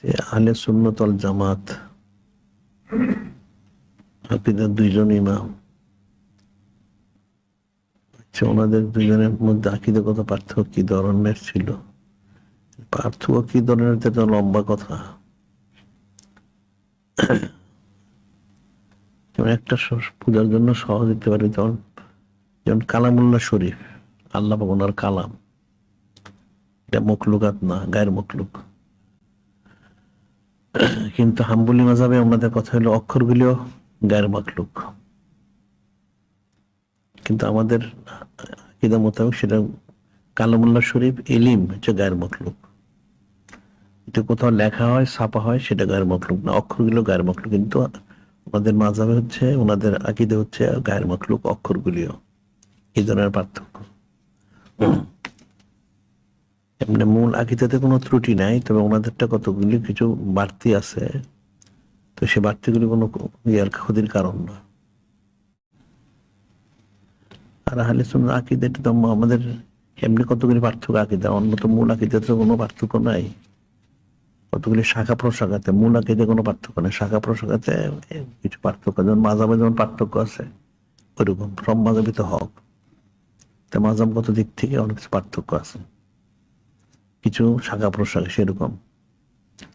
যে আহলে সুন্নাত ওয়াল জামাত আকীদার দুইজন ইমাম, ওনাদের দুইজনের মধ্যে আকীদাগত পার্থক্য কি ধরনের ছিল? পার্থক্য কি ধরনের, এটা লম্বা কথা। যেমন একটা পূজার জন্য সহজ দিতে পারি, যেমন কালামুল্লাহ শরীফ, আল্লাহ পাক ওনার কালাম, এটা মখলুকাত না, গায়ের মখলুক। কিন্তু হাম্বলি মাযহাবে আমাদের কথা হলো অক্ষরগুলিও গায়ের মখলুক, কিন্তু আমাদের আকীদা মোতাবেক সেটা কালামুল্লাহ শরীফ ইলম হচ্ছে গায়ের মখলুক। এটা কোথাও লেখা হয়, ছাপা হয়, সেটা গায়ের মখলুক না, অক্ষরগুলো গায়ের মখলুক। কিন্তু ওনাদের মাযহাবে হচ্ছে, ওনাদের আকীদা হচ্ছে গায়ের মখলুক অক্ষরগুলিও। এই ধরনের পার্থক্য। এমনি মূল আকীদাতে কোনো ত্রুটি নাই, তবে ওনাদেরটা কতগুলি কিছু বাড়তি আছে, তো সে বাড়তিগুলি কোনো ক্ষতির কারণ না। আর আহলে সুন্নাহ আকীদা, এটা তো আমাদের এমনি কতগুলি পার্থক্য আকীদা, অন্য তো মূল আকীদাতে কোনো পার্থক্য নাই। কতগুলি শাখা প্রশাখাতে, মূল আকীদায় কোনো পার্থক্য নেই, শাখা প্রশাখাতে কিছু পার্থক্য। যেমন মাযহাবে যেমন পার্থক্য আছে, ওইরকম সব মাযহাবই তো হক, তা মাযহাবগত দিক থেকে অনেক কিছু পার্থক্য আছে, কিছু শাখা প্রশাখা সেরকম।